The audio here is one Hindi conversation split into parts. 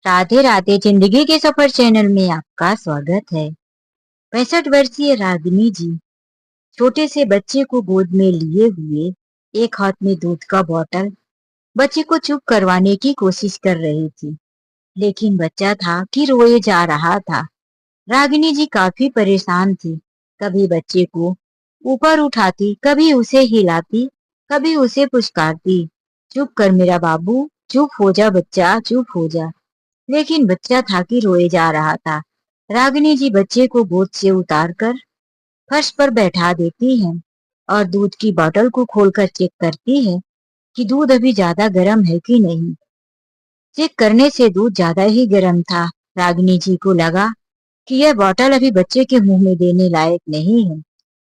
राधे राधे। जिंदगी के सफर चैनल में आपका स्वागत है। 65 वर्षीय रागिनी जी छोटे से बच्चे को गोद में लिए हुए एक हाथ में दूध का बोतल बच्चे को चुप करवाने की कोशिश कर रही थी, लेकिन बच्चा था कि रोए जा रहा था। रागिनी जी काफी परेशान थी। कभी बच्चे को ऊपर उठाती, कभी उसे हिलाती, कभी उसे पुचकारती, चुप कर मेरा बाबू, चुप हो जा बच्चा, चुप हो जा। लेकिन बच्चा था कि रोए जा रहा था। रागिनी जी बच्चे को गोद से उतारकर फर्श पर बैठा देती है और दूध की बोतल को खोलकर चेक करती है कि दूध अभी ज्यादा गर्म है कि नहीं। चेक करने से दूध ज्यादा ही गर्म था। रागिनी जी को लगा कि यह बोतल अभी बच्चे के मुंह में देने लायक नहीं है,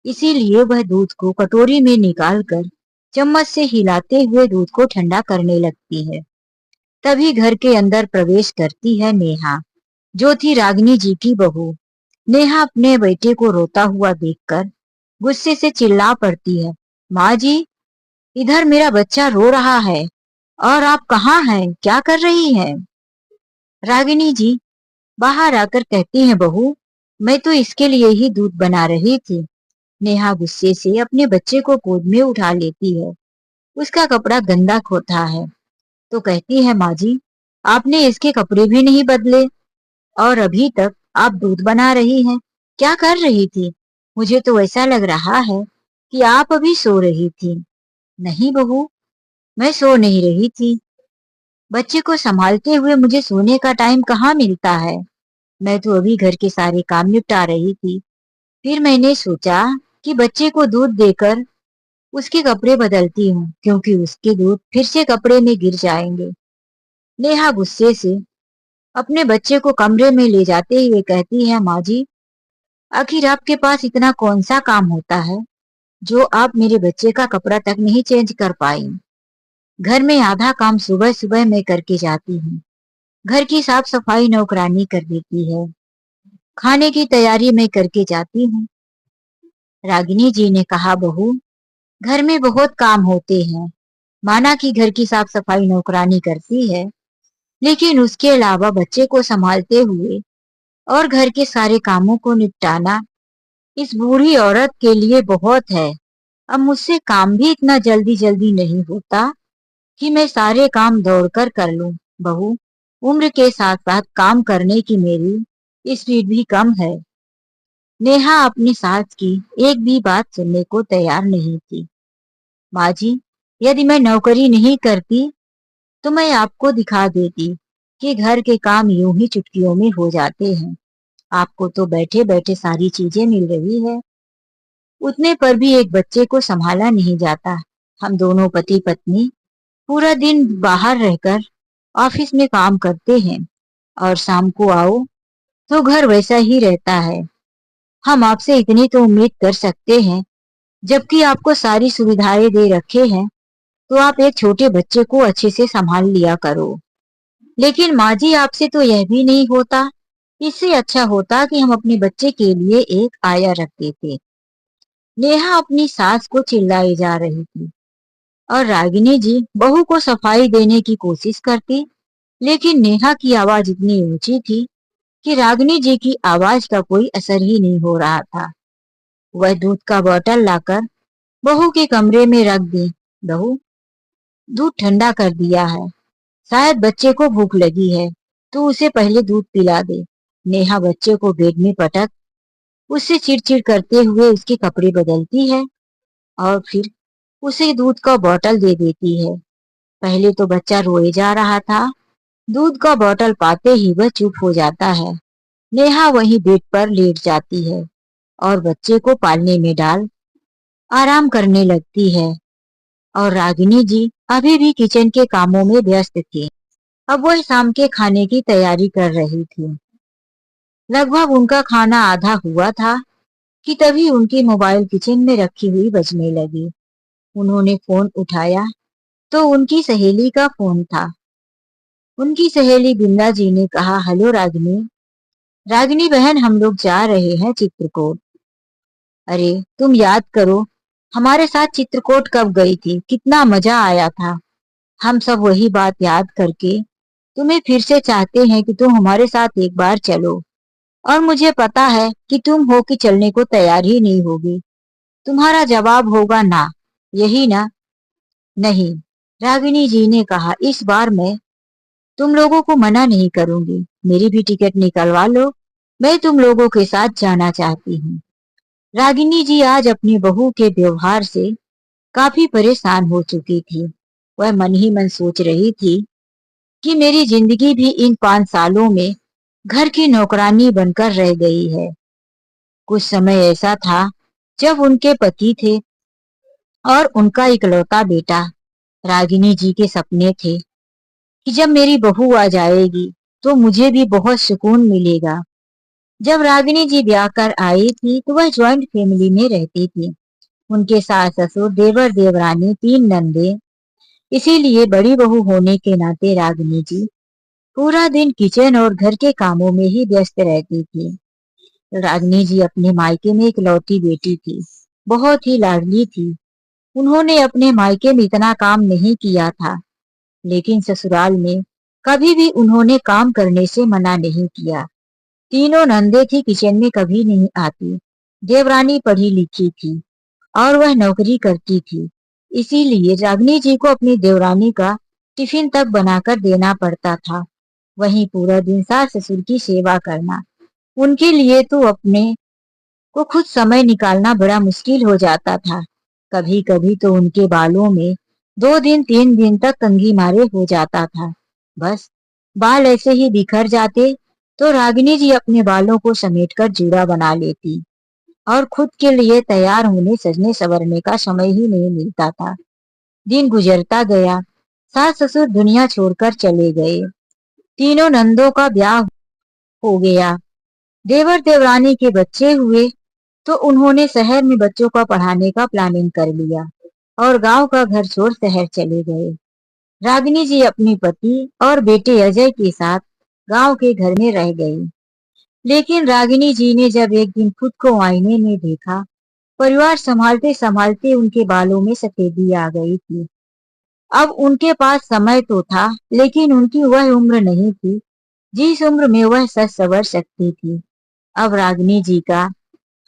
इसीलिए वह दूध को कटोरी में निकालकर चम्मच से हिलाते हुए दूध को ठंडा करने लगती है। तभी घर के अंदर प्रवेश करती है नेहा, जो थी रागिनी जी की बहू। नेहा अपने बेटे को रोता हुआ देखकर गुस्से से चिल्ला पड़ती है, माँ जी, इधर मेरा बच्चा रो रहा है और आप कहाँ हैं, क्या कर रही हैं? रागिनी जी बाहर आकर कहती हैं, बहू, मैं तो इसके लिए ही दूध बना रही थी। नेहा गुस्से से अपने बच्चे को गोद में उठा लेती है। उसका कपड़ा गंदा होता है तो कहती है, माँ जी, आपने इसके कपड़े भी नहीं बदले और अभी तक आप दूध बना रही हैं। क्या कर रही थी? मुझे तो ऐसा लग रहा है कि आप अभी सो रही थी। नहीं बहू, मैं सो नहीं रही थी। बच्चे को संभालते हुए मुझे सोने का टाइम कहाँ मिलता है। मैं तो अभी घर के सारे काम निपटा रही थी। फिर मैंने सोचा कि बच्चे को दूध देकर उसके कपड़े बदलती हूँ, क्योंकि उसके दूध फिर से कपड़े में गिर जाएंगे। नेहा गुस्से से अपने बच्चे को कमरे में ले जाते हुए कहती है, माँ जी, आखिर आपके पास इतना कौन सा काम होता है जो आप मेरे बच्चे का कपड़ा तक नहीं चेंज कर पाई। घर में आधा काम सुबह सुबह मैं करके जाती हूँ। घर की साफ सफाई नौकरानी कर देती है, खाने की तैयारी मैं करके जाती हूँ। रागिनी जी ने कहा, बहू, घर में बहुत काम होते हैं। माना कि घर की साफ सफाई नौकरानी करती है, लेकिन उसके अलावा बच्चे को संभालते हुए और घर के सारे कामों को निपटाना इस बूढ़ी औरत के लिए बहुत है। अब मुझसे काम भी इतना जल्दी जल्दी नहीं होता कि मैं सारे काम दौड़कर कर लूं। बहू, उम्र के साथ साथ काम करने की मेरी स्पीड भी कम है। नेहा अपनी सास की एक भी बात सुनने को तैयार नहीं थी। माँ जी, यदि मैं नौकरी नहीं करती तो मैं आपको दिखा देती कि घर के काम यूं ही चुटकियों में हो जाते हैं। आपको तो बैठे बैठे सारी चीजें मिल रही है, उतने पर भी एक बच्चे को संभाला नहीं जाता। हम दोनों पति पत्नी पूरा दिन बाहर रहकर ऑफिस में काम करते हैं और शाम को आओ तो घर वैसा ही रहता है। हम आपसे इतनी तो उम्मीद कर सकते हैं, जबकि आपको सारी सुविधाएं दे रखे हैं, तो आप एक छोटे बच्चे को अच्छे से संभाल लिया करो। लेकिन माँ जी, आपसे तो यह भी नहीं होता। इससे अच्छा होता कि हम अपने बच्चे के लिए एक आया रखते थे। नेहा अपनी सास को चिल्लाई जा रही थी और रागिनी जी बहू को सफाई देने की कोशिश करती, लेकिन नेहा की आवाज इतनी ऊंची थी कि रागिनी जी की आवाज का कोई असर ही नहीं हो रहा था। वह दूध का बोतल लाकर बहू के कमरे में रख दी। बहू, दूध ठंडा कर दिया है, शायद बच्चे को भूख लगी है तो उसे पहले दूध पिला दे। नेहा बच्चे को बेड में पटक उससे चिड़चिड़ करते हुए उसके कपड़े बदलती है और फिर उसे दूध का बोतल दे देती है। पहले तो बच्चा रोए जा रहा था, दूध का बोतल पाते ही वह चुप हो जाता है। नेहा वहीं बेड पर लेट जाती है और बच्चे को पालने में डाल आराम करने लगती है। और रागिनी जी अभी भी किचन के कामों में व्यस्त थी। अब वह शाम के खाने की तैयारी कर रही थी। लगभग उनका खाना आधा हुआ था कि तभी उनकी मोबाइल किचन में रखी हुई बजने लगी। उन्होंने फोन उठाया तो उनकी सहेली का फोन था। उनकी सहेली बिंदा जी ने कहा, हेलो रागिनी। रागिनी बहन, हम लोग जा रहे हैं चित्रकूट। अरे तुम याद करो, हमारे साथ चित्रकूट कब गई थी, कितना मजा आया था। हम सब वही बात याद करके तुम्हें फिर से चाहते हैं कि तुम हमारे साथ एक बार चलो, और मुझे पता है कि तुम हो कि चलने को तैयार ही नहीं होगी। तुम्हारा जवाब होगा ना, यही ना? नहीं, रागिनी जी ने कहा, इस बार मैं तुम लोगों को मना नहीं करूंगी। मेरी भी टिकट निकलवा लो, मैं तुम लोगों के साथ जाना चाहती हूँ। रागिनी जी आज अपनी बहू के व्यवहार से काफी परेशान हो चुकी थी। वह मन ही मन सोच रही थी कि मेरी जिंदगी भी इन 5 सालों में घर की नौकरानी बनकर रह गई है। कुछ समय ऐसा था जब उनके पति थे और उनका इकलौता बेटा। रागिनी जी के सपने थे कि जब मेरी बहू आ जाएगी तो मुझे भी बहुत सुकून मिलेगा। जब रागिनी जी ब्याह कर आई थी तो वह ज्वाइंट फैमिली में रहती थी। उनके सास ससुर, देवर देवरानी, 3 नंदे। इसीलिए बड़ी बहू होने के नाते रागिनी जी पूरा दिन किचन और घर के कामों में ही व्यस्त रहती थी। रागिनी जी अपने मायके में इकलौती बेटी थी, बहुत ही लाडली थी। उन्होंने अपने मायके में इतना काम नहीं किया था, लेकिन ससुराल में कभी भी उन्होंने काम करने से मना नहीं किया। तीनों नंदे थी, किचन में कभी नहीं आती। देवरानी पढ़ी लिखी थी और वह नौकरी करती थी, इसीलिए रागिनी जी को अपनी देवरानी का टिफिन तक बनाकर देना पड़ता था। वहीं पूरा दिन सास ससुर की सेवा करना उनके लिए तो अपने को खुद समय निकालना बड़ा मुश्किल हो जाता था। कभी कभी तो उनके बालों में 2 दिन 3 दिन तक कंघी मारे हो जाता था। बस बाल ऐसे ही बिखर जाते तो रागिनी जी अपने बालों को समेटकर जूड़ा बना लेती और खुद के लिए तैयार होने सजने संवरने का समय ही नहीं मिलता था। दिन गुजरता गया, सास ससुर दुनिया छोड़कर चले गए। तीनों नंदों का ब्याह हो गया। देवर देवरानी के बच्चे हुए तो उन्होंने शहर में बच्चों को पढ़ाने का प्लानिंग कर लिया और गांव का घर छोड़ शहर चले गए। रागिनी जी अपनी पति और बेटे अजय के साथ गांव के घर में रह गई। लेकिन रागिनी जी ने जब एक दिन खुद को आईने में देखा, परिवार संभालते संभालते उनके बालों में सफेदी आ गई थी। अब उनके पास समय तो था, लेकिन उनकी वह उम्र नहीं थी जिस उम्र में वह सज संवर सकती थी। अब रागिनी जी का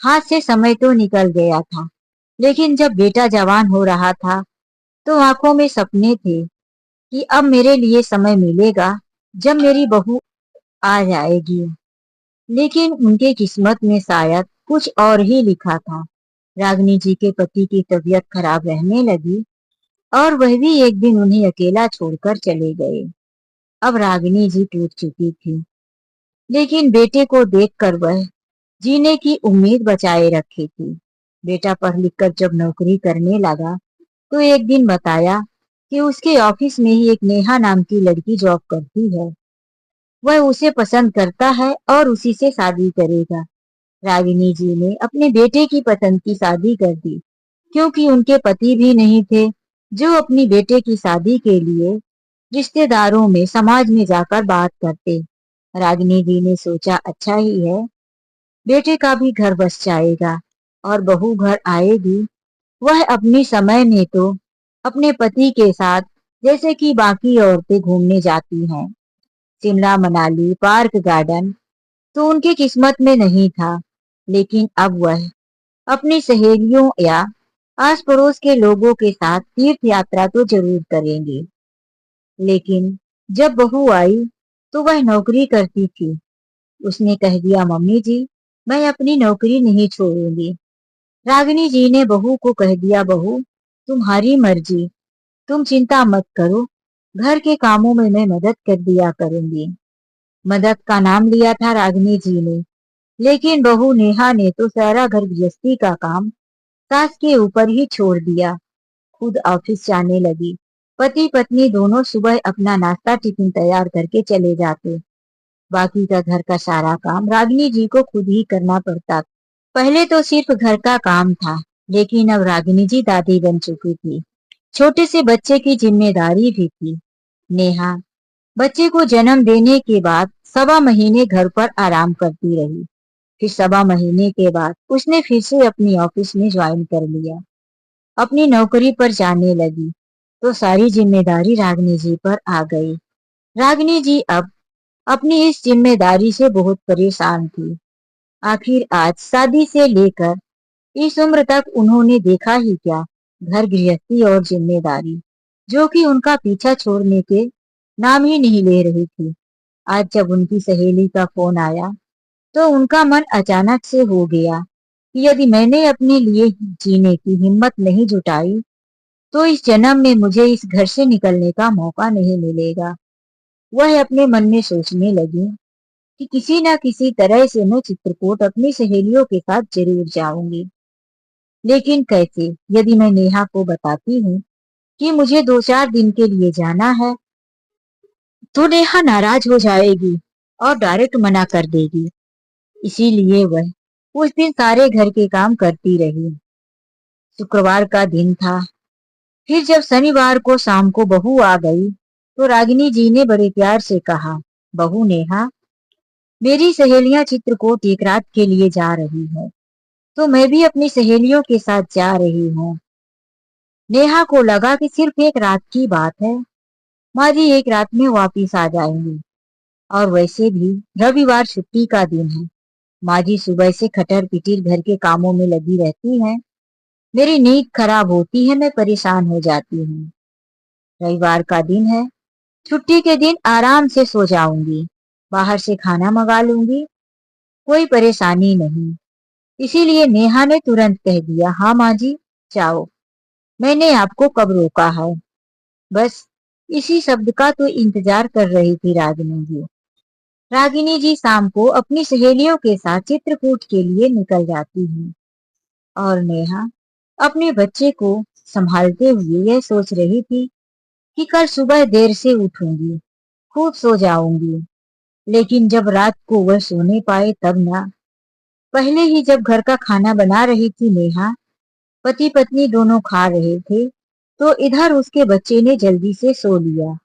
हाथ से समय तो निकल गया था, लेकिन जब बेटा जवान हो रहा था तो आंखों में सपने थे कि अब मेरे लिए समय मिलेगा जब मेरी बहू आ जाएगी। लेकिन उनके किस्मत में शायद कुछ और ही लिखा था। रागिनी जी के पति की तबीयत खराब रहने लगी और वह भी एक दिन उन्हें अकेला छोड़कर चले गए। अब रागिनी जी टूट चुकी थी, लेकिन बेटे को देखकर वह जीने की उम्मीद बचाए रखी थी। बेटा पढ़ लिख कर जब नौकरी करने लगा तो एक दिन बताया कि उसके ऑफिस में ही एक नेहा नाम की लड़की जॉब करती है। वह उसे पसंद करता है और उसी से शादी करेगा। रागिनी जी ने अपने बेटे की पसंद की शादी कर दी, क्योंकि उनके पति भी नहीं थे जो अपनी बेटे की शादी के लिए रिश्तेदारों में समाज में जाकर बात करते। रागिनी जी ने सोचा, अच्छा ही है, बेटे का भी घर बस जाएगा और बहू घर आएगी। वह अपनी समय में तो अपने पति के साथ जैसे कि बाकी औरतें घूमने जाती हैं, शिमला मनाली पार्क गार्डन, तो उनकी किस्मत में नहीं था। लेकिन अब वह अपनी सहेलियों या आस पड़ोस के लोगों के साथ तीर्थ यात्रा तो जरूर करेंगे। लेकिन जब बहू आई तो वह नौकरी करती थी। उसने कह दिया, मम्मी जी, मैं अपनी नौकरी नहीं छोड़ूंगी। रागिनी जी ने बहू को कह दिया, बहू तुम्हारी मर्जी, तुम चिंता मत करो, घर के कामों में मैं मदद कर दिया करूंगी। मदद का नाम लिया था रागिनी जी ने, लेकिन बहू नेहा ने तो सारा घर गृहस्थी का काम सास के ऊपर ही छोड़ दिया। खुद ऑफिस जाने लगी। पति पत्नी दोनों सुबह अपना नाश्ता टिफिन तैयार करके चले जाते। बाकी का घर का सारा काम रागिनी जी को खुद ही करना पड़ता। पहले तो सिर्फ घर का काम था, लेकिन अब रागिनी जी दादी बन चुकी थी। छोटे से बच्चे की जिम्मेदारी भी थी। नेहा बच्चे को जन्म देने के बाद 1.25 महीने घर पर आराम करती रही। फिर 1.25 महीने के बाद उसने फिर से अपनी ऑफिस में ज्वाइन कर लिया। अपनी नौकरी पर जाने लगी तो सारी जिम्मेदारी रागिनी जी पर आ गई। रागिनी जी अब अपनी इस जिम्मेदारी से बहुत परेशान थी। आखिर आज शादी से लेकर इस उम्र तक उन्होंने देखा ही क्या, घर गृहस्थी और जिम्मेदारी जो कि उनका पीछा छोड़ने के नाम ही नहीं ले रही थी। आज जब उनकी सहेली का फोन आया तो उनका मन अचानक से हो गया कि यदि मैंने अपने लिए जीने की हिम्मत नहीं जुटाई तो इस जन्म में मुझे इस घर से निकलने का मौका नहीं मिलेगा। वह अपने मन में सोचने लगी कि किसी न किसी तरह से मैं चित्रकूट अपनी सहेलियों के साथ जरूर जाऊंगी। लेकिन कैसे? यदि मैं नेहा को बताती हूँ कि मुझे 2-4 दिन के लिए जाना है तो नेहा नाराज हो जाएगी और डायरेक्ट मना कर देगी। इसीलिए वह उस दिन सारे घर के काम करती रही। शुक्रवार का दिन था। फिर जब शनिवार को शाम को बहू आ गई तो रागिनी जी ने बड़े प्यार से कहा, बहू नेहा, मेरी सहेलियां चित्रकूट एक रात के लिए जा रही है तो मैं भी अपनी सहेलियों के साथ जा रही हूँ। नेहा को लगा कि सिर्फ एक रात की बात है, माँ जी एक रात में वापिस आ जाएंगी और वैसे भी रविवार छुट्टी का दिन है। माँ जी सुबह से खटर पिटीर घर के कामों में लगी रहती हैं। मेरी नींद खराब होती है, मैं परेशान हो जाती हूँ। रविवार का दिन है, छुट्टी के दिन आराम से सो जाऊंगी, बाहर से खाना मंगा लूंगी, कोई परेशानी नहीं। इसीलिए नेहा ने तुरंत कह दिया, हाँ माँ जी जाओ, मैंने आपको कब रोका है। बस इसी शब्द का तो इंतजार कर रही थी रागिनी जी। रागिनी जी शाम को अपनी सहेलियों के साथ चित्रकूट के लिए निकल जाती हैं और नेहा अपने बच्चे को संभालते हुए यह सोच रही थी कि कल सुबह देर से उठूंगी, खूब सो जाऊंगी। लेकिन जब रात को वह सोने पाए तब ना। पहले ही जब घर का खाना बना रही थी नेहा, पति पत्नी दोनों खा रहे थे तो इधर उसके बच्चे ने जल्दी से सो लिया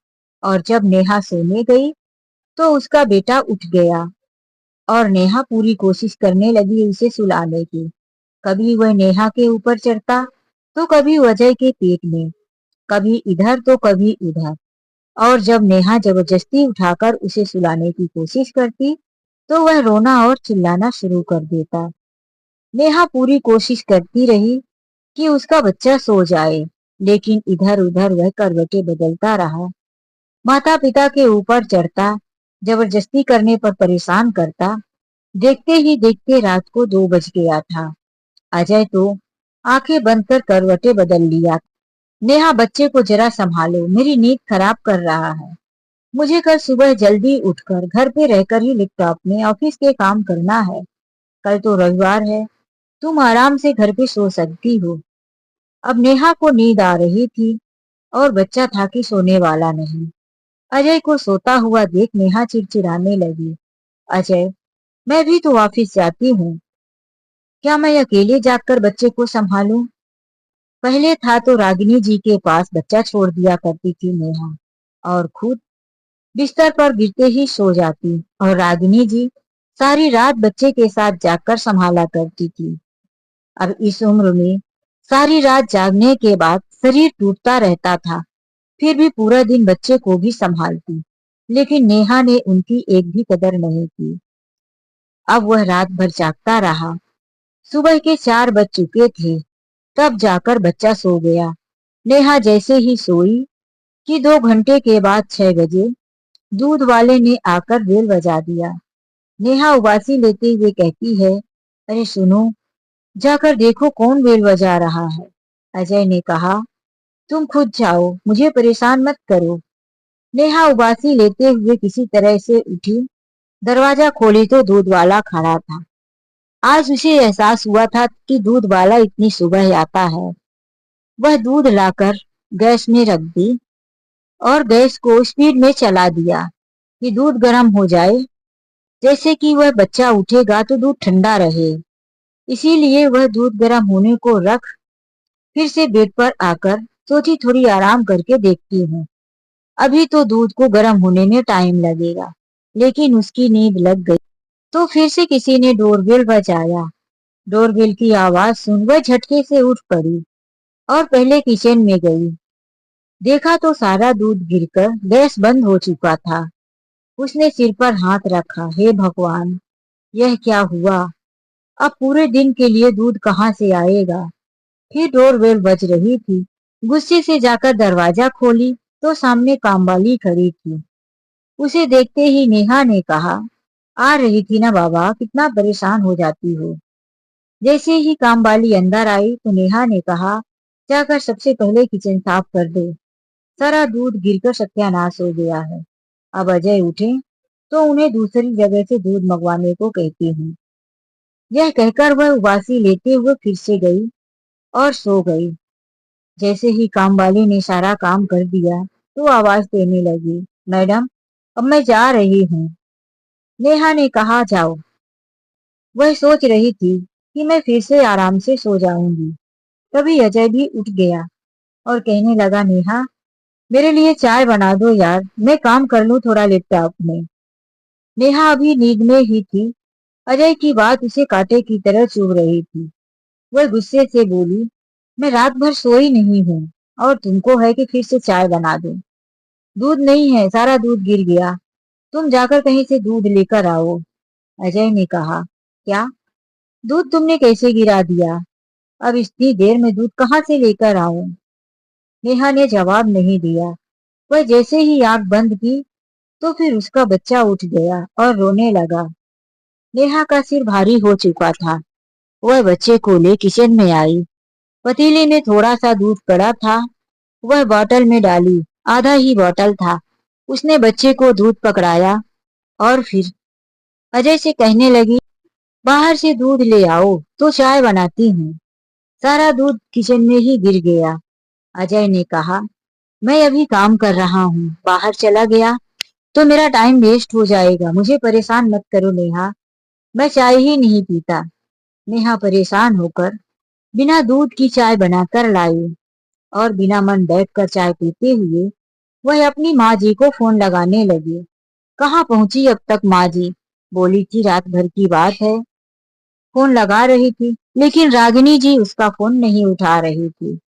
और जब नेहा सोने गई तो उसका बेटा उठ गया और नेहा पूरी कोशिश करने लगी उसे सुलाने की। कभी वह नेहा के ऊपर चढ़ता तो कभी अजय के पेट में, कभी इधर तो कभी उधर। और जब नेहा जबरदस्ती उठाकर उसे सुलाने की कोशिश करती तो वह रोना और चिल्लाना शुरू कर देता। नेहा पूरी कोशिश करती रही कि उसका बच्चा सो जाए, लेकिन इधर उधर वह करवटें बदलता रहा, माता पिता के ऊपर चढ़ता, जबरदस्ती करने पर परेशान करता। देखते ही देखते रात को 2 बज गया था। अजय तो आंखें बंद कर करवटें बदल लिया। नेहा बच्चे को जरा संभालो, मेरी नींद खराब कर रहा है। मुझे कल सुबह जल्दी उठकर घर पे रहकर ही लैपटॉप में ऑफिस के काम करना है। कल तो रविवार है, तुम आराम से घर पे सो सकती हो। अब नेहा को नींद आ रही थी और बच्चा था कि सोने वाला नहीं। अजय को सोता हुआ देख नेहा चिड़चिड़ाने लगी, अजय, मैं भी तो ऑफिस जाती हूँ, क्या मैं अकेले जाकर बच्चे को संभालूं? पहले था तो रागिनी जी के पास बच्चा छोड़ दिया करती थी नेहा और खुद बिस्तर पर गिरते ही सो जाती और रागिनी जी सारी रात बच्चे के साथ जागकर संभाला करती थी। अब इस उम्र में सारी रात जागने के बाद शरीर टूटता रहता था, फिर भी पूरा दिन बच्चे को भी संभालती, लेकिन नेहा ने उनकी एक भी कदर नहीं की। अब वह रात भर जागता रहा। सुबह के 4 बज चुके थे तब जाकर बच्चा सो गया। नेहा जैसे ही सोई कि 2 घंटे के बाद 6 बजे दूध वाले ने आकर बेल बजा दिया। नेहा उबासी लेते हुए कहती है, अरे सुनो, जाकर देखो कौन बेल बजा रहा है। अजय ने कहा, तुम खुद जाओ, मुझे परेशान मत करो। नेहा उबासी लेते हुए किसी तरह से उठी, दरवाजा खोली तो दूध वाला खड़ा था। आज उसे एहसास हुआ था कि दूध वाला इतनी सुबह आता है। वह दूध लाकर गैस में रख दी और गैस को स्पीड में चला दिया कि दूध गर्म हो जाए, जैसे कि वह बच्चा उठेगा तो दूध ठंडा रहे। इसीलिए वह दूध गर्म होने को रख फिर से बेड पर आकर सोची थोड़ी आराम करके देखती हूँ, अभी तो दूध को गर्म होने में टाइम लगेगा। लेकिन उसकी नींद लग गई। तो फिर से किसी ने डोरबेल बजाया। डोरबेल की आवाज सुन वह झटके से उठ पड़ी और पहले किचन में गई। देखा तो सारा दूध गिरकर गैस बंद हो चुका था। उसने सिर पर हाथ रखा। हे भगवान, यह क्या हुआ? अब पूरे दिन के लिए दूध कहाँ से आएगा? फिर डोरबेल बज रही थी। गुस्से से जाकर दरवाजा खोली तो सामने कामवाली खड़ी थी। उसे देखते ही नेहा ने कहा, आ रही थी ना बाबा, कितना परेशान हो जाती हो। जैसे ही कामवाली अंदर आई तो नेहा ने कहा, जाकर सबसे पहले किचन साफ कर दो। सारा दूध गिरकर सत्यानाश हो गया है। अब अजय उठे तो उन्हें दूसरी जगह से दूध मंगवाने को कहती हूँ। यह कहकर वह उबासी लेते हुए फिर से गई और सो गई। जैसे ही कामवाली ने सारा काम कर दिया तो आवाज देने लगी, मैडम, अब मैं जा रही हूँ। नेहा ने कहा, जाओ। वह सोच रही थी कि मैं फिर से आराम से सो जाऊंगी। तभी अजय भी उठ गया और कहने लगा, नेहा, मेरे लिए चाय बना दो यार, मैं काम कर लूं थोड़ा लैपटॉप में। नेहा अभी नींद में ही थी। अजय की बात उसे कांटे की तरह चुभ रही थी। वह गुस्से से बोली, मैं रात भर सोई नहीं हूँ और तुमको है कि फिर से चाय बना दूं। दूध नहीं है, सारा दूध गिर गया। तुम जाकर कहीं से दूध लेकर आओ। अजय ने कहा, क्या? दूध तुमने कैसे गिरा दिया? अब इतनी देर में दूध कहाँ से लेकर आऊं? नेहा ने जवाब नहीं दिया। वह जैसे ही आंख बंद की तो फिर उसका बच्चा उठ गया और रोने लगा। नेहा का सिर भारी हो चुका था। वह बच्चे को ले किचन में आई। पतीले में थोड़ा सा दूध पड़ा था। वह बोतल में डाली। आधा ही बोतल था। उसने बच्चे को दूध पकड़ाया और फिर अजय से कहने लगी, बाहर से दूध ले आओ तो चाय बनाती हूँ। सारा दूध किचन में ही गिर गया। अजय ने कहा, मैं अभी काम कर रहा हूँ, बाहर चला गया तो मेरा टाइम वेस्ट हो जाएगा। मुझे परेशान मत करो नेहा, मैं चाय ही नहीं पीता। नेहा परेशान होकर बिना दूध की चाय बनाकर लाई और बिना मन बैठकर चाय पीते हुए वह अपनी माँ जी को फोन लगाने लगी। कहाँ पहुंची अब तक माँ जी? बोली थी रात भर की बात है। फोन लगा रही थी लेकिन रागिनी जी उसका फोन नहीं उठा रही थी।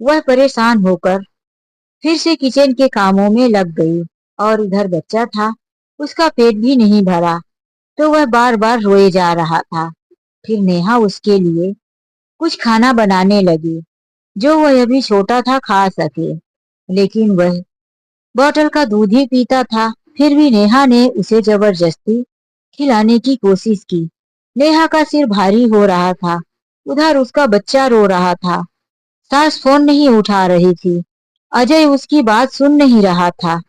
वह परेशान होकर फिर से किचन के कामों में लग गई और उधर बच्चा था, उसका पेट भी नहीं भरा तो वह बार बार रोए जा रहा था। फिर नेहा उसके लिए कुछ खाना बनाने लगी जो वह अभी छोटा था खा सके, लेकिन वह बोतल का दूध ही पीता था। फिर भी नेहा ने उसे जबरदस्ती खिलाने की कोशिश की। नेहा का सिर भारी हो रहा था। उधर उसका बच्चा रो रहा था। सास फोन नहीं उठा रही थी। अजय उसकी बात सुन नहीं रहा था।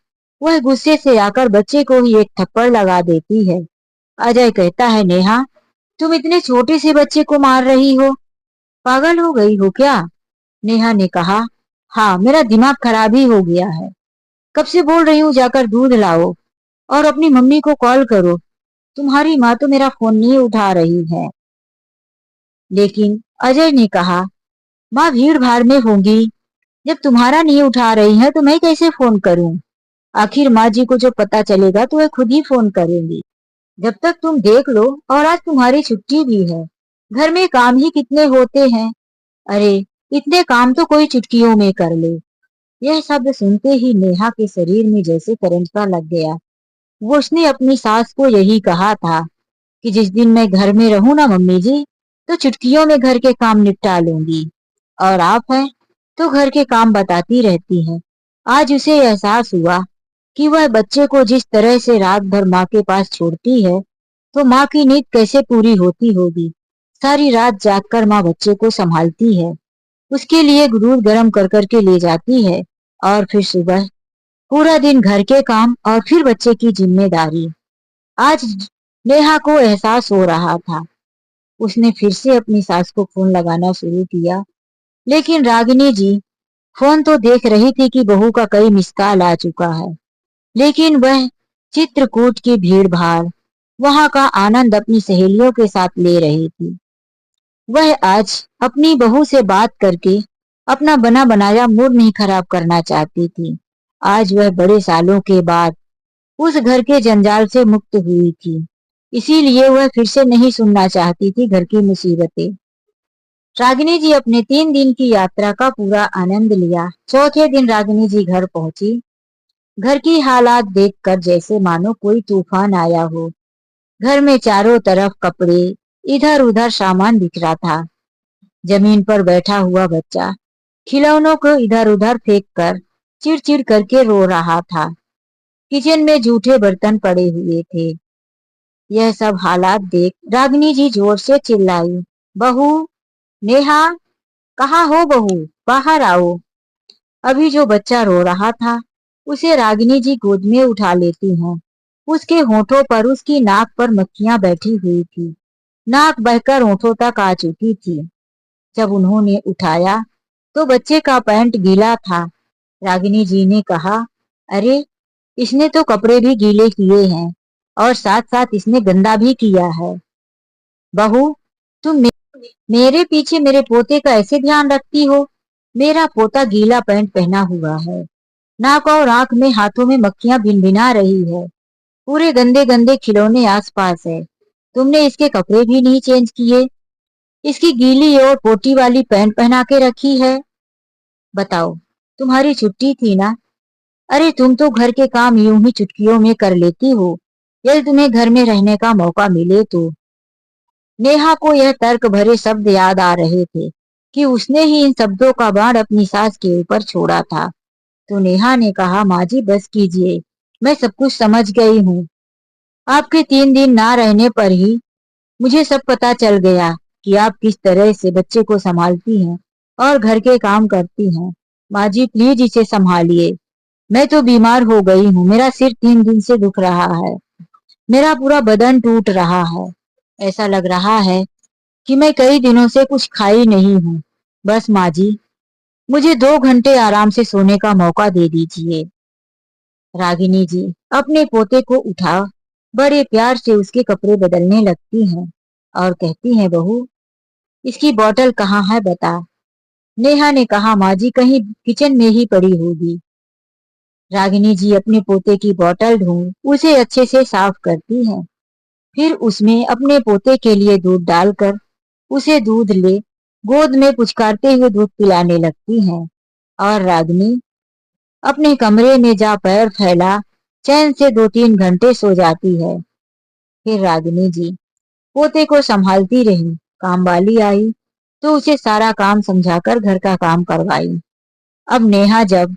वह गुस्से से आकर बच्चे को ही एक थप्पड़ लगा देती है। अजय कहता है, नेहा, तुम इतने छोटे से बच्चे को मार रही हो, पागल हो गई हो क्या? नेहा ने कहा, हाँ, मेरा दिमाग खराब ही हो गया है। कब से बोल रही हूँ जाकर दूध लाओ और अपनी मम्मी को कॉल करो। तुम्हारी माँ तो मेरा फोन नहीं उठा रही है। लेकिन अजय ने कहा, माँ भीड़ भाड़ में होंगी, जब तुम्हारा नहीं उठा रही है तो मैं कैसे फोन करूं? आखिर माँ जी को जो पता चलेगा तो वह खुद ही फोन करेंगी। जब तक तुम देख लो, और आज तुम्हारी छुट्टी भी है। घर में काम ही कितने होते हैं। अरे, इतने काम तो कोई चुटकियों में कर ले। यह शब्द सुनते ही नेहा के शरीर में जैसे करंट सा लग गया। वो उसने अपनी सास को यही कहा था कि जिस दिन मैं घर में रहूं ना मम्मी जी, तो चुटकियों में घर के काम निपटा लूंगी। और आप हैं तो घर के काम बताती रहती हैं। आज उसे एहसास हुआ कि वह बच्चे को जिस तरह से रात भर माँ के पास छोड़ती है तो माँ की नींद कैसे पूरी होती होगी। सारी रात जागकर माँ बच्चे को संभालती है, उसके लिए दूध गर्म कर करके ले जाती है और फिर सुबह पूरा दिन घर के काम और फिर बच्चे की जिम्मेदारी। आज नेहा को एहसास हो रहा था। उसने फिर से अपनी सास को फोन लगाना शुरू किया, लेकिन रागिनी जी फोन तो देख रही थी कि बहू का कई मिस कॉल आ चुका है, लेकिन वह चित्रकूट की भीड़ भाड़, वहां का आनंद अपनी सहेलियों के साथ ले रही थी। वह आज अपनी बहू से बात करके अपना बना बनाया मूड नहीं खराब करना चाहती थी। आज वह बड़े सालों के बाद उस घर के जंजाल से मुक्त हुई थी, इसीलिए वह फिर से नहीं सुनना चाहती थी घर की मुसीबतें। रागिनी जी अपने 3 दिन की यात्रा का पूरा आनंद लिया। चौथे दिन रागिनी जी घर पहुंची। घर की हालात देखकर जैसे मानो कोई तूफान आया हो। घर में चारों तरफ कपड़े, इधर उधर सामान बिखरा था। जमीन पर बैठा हुआ बच्चा खिलौनों को इधर उधर फेंक कर चिड़चिड़ करके रो रहा था। किचन में जूठे बर्तन पड़े हुए थे। यह सब हालात देख रागिनी जी जोर से चिल्लाई, बहू, नेहा, कहाँ हो बहू, बाहर आओ। अभी जो बच्चा रो रहा था उसे रागिनी जी गोद में उठा लेती हैं। उसके होठों पर, उसकी नाक पर मक्खियां बैठी हुई थी। नाक बहकर होठों तक आ चुकी थी। जब उन्होंने उठाया तो बच्चे का पैंट गीला था। रागिनी जी ने कहा, अरे, इसने तो कपड़े भी गीले किए हैं और साथ साथ इसने गंदा भी किया है। बहू, तुम मेरे पीछे मेरे पोते का ऐसे ध्यान रखती हो। मेरा पोता गीला पैंट पहना हुआ है। नाक और आंख में, हाथों में मक्खियां भिनभिना रही है। पूरे गंदे गंदे खिलौने आसपास है। तुमने इसके कपड़े भी नहीं चेंज किए। इसकी गीली और पोटी वाली पैंट पहना के रखी है। बताओ, तुम्हारी छुट्टी थी ना। अरे, तुम तो घर के काम यूं ही चुटकियों में कर लेती हो। यदि तुम्हें घर में रहने का मौका मिले तो। नेहा को यह तर्क भरे शब्द याद आ रहे थे कि उसने ही इन शब्दों का बाण अपनी सास के ऊपर छोड़ा था। तो नेहा ने कहा, माँ जी बस कीजिए, मैं सब कुछ समझ गई हूँ। आपके 3 दिन ना रहने पर ही मुझे सब पता चल गया कि आप किस तरह से बच्चे को संभालती हैं और घर के काम करती हैं। माँ जी प्लीज इसे संभालिए। मैं तो बीमार हो गई हूँ। मेरा सिर 3 दिन से दुख रहा है। मेरा पूरा बदन टूट रहा है। ऐसा लग रहा है कि मैं कई दिनों से कुछ खाई नहीं हूँ। बस माँ जी, मुझे 2 घंटे आराम से सोने का मौका दे दीजिए। रागिनी जी अपने पोते को उठा बड़े प्यार से उसके कपड़े बदलने लगती हैं और कहती हैं, बहू, इसकी बोतल कहाँ है बता। नेहा ने कहा, माँ जी कहीं किचन में ही पड़ी होगी। रागिनी जी अपने पोते की बोतल ढूंढ उसे अच्छे से साफ करती हैं। फिर उसमें अपने पोते के लिए दूध डालकर उसे दूध ले गोद में पुचकारते हुए दूध पिलाने लगती हैं। और रागिनी अपने कमरे में जा पैर फैला चैन से 2-3 घंटे सो जाती है। फिर रागिनी जी पोते को संभालती रही। काम वाली आई तो उसे सारा काम समझाकर घर का काम करवाई। अब नेहा जब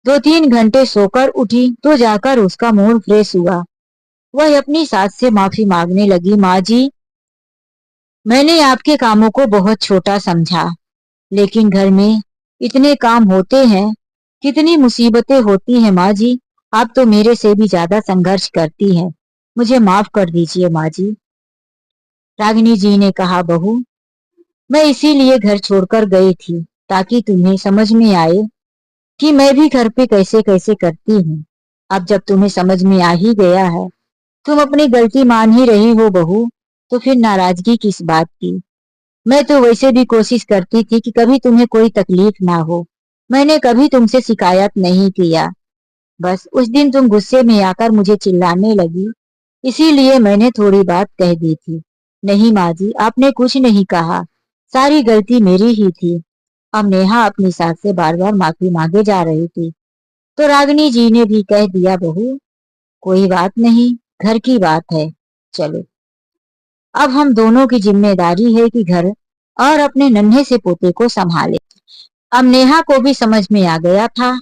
2-3 घंटे सोकर उठी तो जाकर उसका मूड फ्रेश हुआ। वह अपनी सास से माफी मांगने लगी, माँ जी, मैंने आपके कामों को बहुत छोटा समझा, लेकिन घर में इतने काम होते हैं, कितनी मुसीबतें होती हैं माँ जी। आप तो मेरे से भी ज्यादा संघर्ष करती हैं। मुझे माफ कर दीजिए माँ जी। रागिनी जी ने कहा, बहू, मैं इसीलिए घर छोड़कर गई थी ताकि तुम्हें समझ में आए कि मैं भी घर पे कैसे कैसे करती हूँ। अब जब तुम्हें समझ में आ ही गया है, तुम अपनी गलती मान ही रही हो बहू, तो फिर नाराजगी किस बात की। मैं तो वैसे भी कोशिश करती थी कि कभी तुम्हें कोई तकलीफ ना हो। मैंने कभी तुमसे शिकायत नहीं किया। बस उस दिन तुम गुस्से में आकर मुझे चिल्लाने लगी, इसीलिए मैंने थोड़ी बात कह दी थी। नहीं माँ जी, आपने कुछ नहीं कहा। सारी गलती मेरी ही थी। अब नेहा अपनी सास से बार बार माफी मांगे जा रही थी। तो रागिनी जी ने भी कह दिया, बहू, कोई बात नहीं, घर की बात है। चलो, अब हम दोनों की जिम्मेदारी है कि घर और अपने नन्हे से पोते को संभाले। अब नेहा को भी समझ में आ गया था।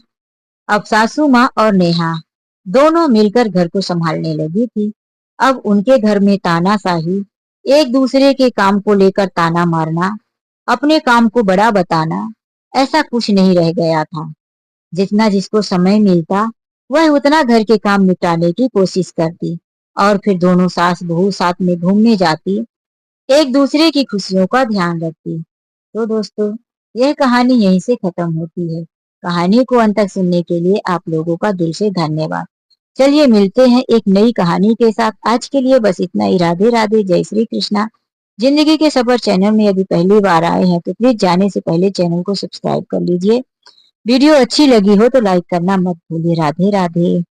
अब सासू माँ और नेहा दोनों मिलकर घर को संभालने लगी थी। अब उनके घर में तानाशाही, एक दूसरे के काम को लेकर ताना मारना, अपने काम को बड़ा बताना, ऐसा कुछ नहीं रह गया था। जितना जिसको समय मिलता वह उतना घर के काम निपटाने की कोशिश करती और फिर दोनों सास बहू साथ में घूमने जाती, एक दूसरे की खुशियों का ध्यान रखती। तो दोस्तों, यह कहानी यहीं से खत्म होती है। कहानी को अंत तक सुनने के लिए आप लोगों का दिल से धन्यवाद। चलिए मिलते हैं एक नई कहानी के साथ। आज के लिए बस इतना ही। राधे राधे, जय श्री कृष्णा। जिंदगी के सफर चैनल में यदि पहली बार आए हैं तो प्लीज जाने से पहले चैनल को सब्सक्राइब कर लीजिए। वीडियो अच्छी लगी हो तो लाइक करना मत भूलिए। राधे राधे।